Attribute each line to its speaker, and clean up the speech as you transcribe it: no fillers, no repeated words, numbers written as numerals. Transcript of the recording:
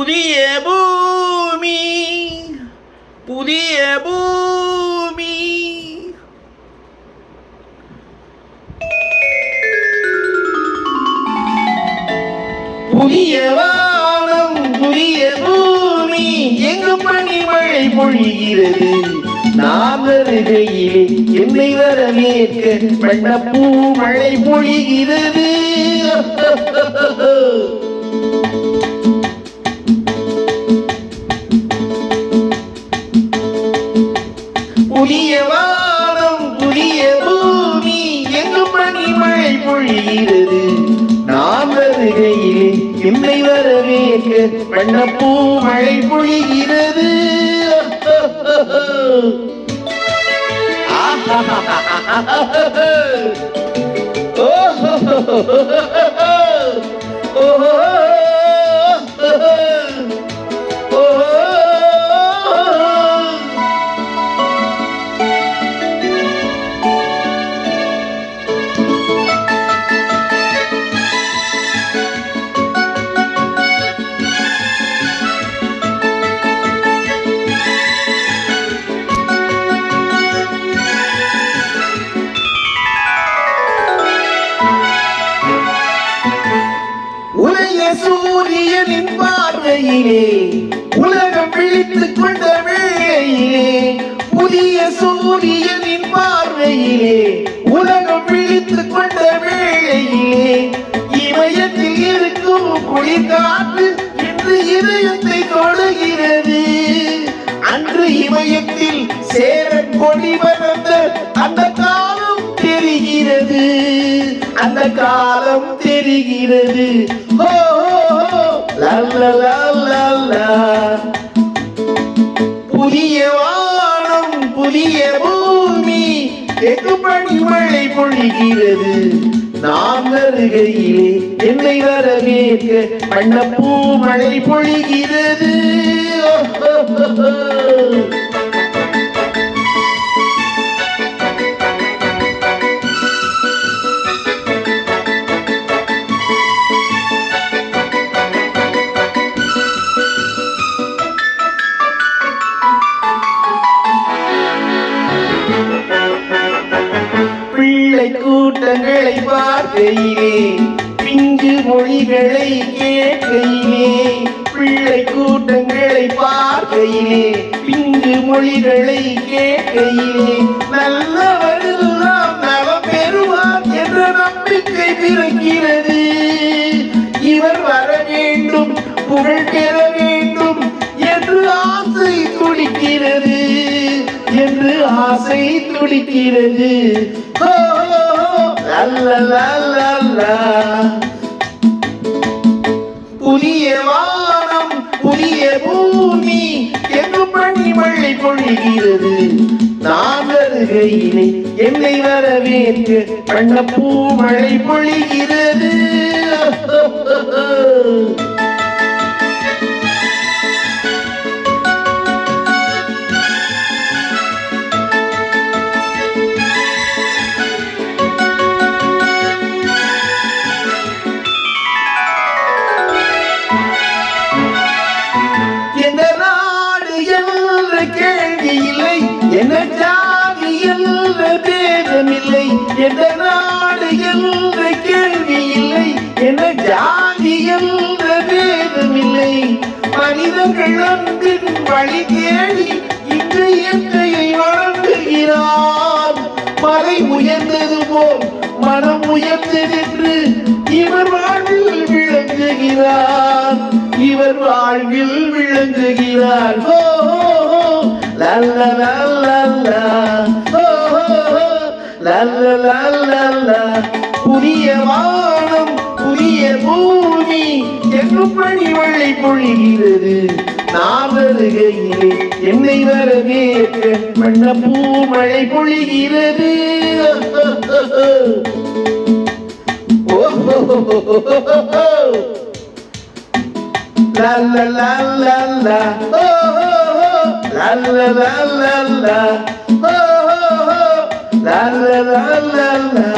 Speaker 1: புதிய பூமி புதிய பூமி புதிய வானம் புதிய பூமி எங்கும் பனிமழை பொழிகிறது. நாம் வருகையிலே என்னை வரவேற்க வண்ணப்பூ மழை பொழிகிறது. புதிய வானம் புதிய பூமி எங்கும் பனிமழை பொழிகிறது. நாம் வருகையிலே என்னை வரவேற்க வண்ணப்பூ மழை பொழிகிறது. சூரியனின் பார்வையிலே உலகம் விழித்துக் கொண்ட வேளையிலே, புதிய சூரியனின் பார்வையிலே உலகம் விழித்துக் கொண்ட வேளையிலே, இமயத்தில் இருக்கும் குளிர்காற்று இன்று இதயத்தை தொடுகிறது. அன்று இமயத்தில் சேரன் கொடி வளர்ந்த அந்த காலம் தெரிகிறது, அந்த காலம் தெரிகிறது. ஓ புதிய வானம் புதிய பூமி எங்கும் பனிமழை பொழிகிறது. நாம் வருகையிலே என்னை வரவேற்க வண்ணப்பூ மழை பொழிகிறது. கூட்டங்களை பார்க்கையிலே பிஞ்சு மொழிகளை கேட்கையிலே, பிள்ளை கூட்டங்களை பார்க்கையிலே பிஞ்சு மொழிகளை கேட்கையிலே, நல்லவரெல்லாம் நலம் பெறுவார் என்ற நம்பிக்கை பிறக்கிறது. இவர் வர வேண்டும் புகழ் பெற வேண்டும் என்று ஆசை துடிக்கிறது, என்று ஆசை துடிக்கிறது. புதிய வானம் புதிய பூமி எங்கும் பனிமழை பொழிகிறது. நான் வருகையிலே என்னை வரவேற்க வண்ணப்பூ மழை பொழிகிறது. கேள்வி இல்லை, என்ன ஜாதி என்ற பேதமில்லை. எந்த நாடு என்ற கேள்வி இல்லை, என்ன ஜாதி என்ற பேதமில்லை. மனிதர்கள் அன்பின் வழி தேடி இன்று இயற்கையை வழங்குகிறார். மலை உயர்ந்தது போல் மனம் உயர்ந்து நின்று இவர் வாழ்வில் விளங்குகிறார், இவர் வாழ்வில் விளங்குகிறார். புதிய வானம் புதிய பூமி எங்கும் பனிமழை பொழிகிறது. நாம் வருகையிலே என்னை வரவேற்க வண்ணப்பூ மழை பொழிகிறது. La la la la la, oh la la la la la, oh la la la la la.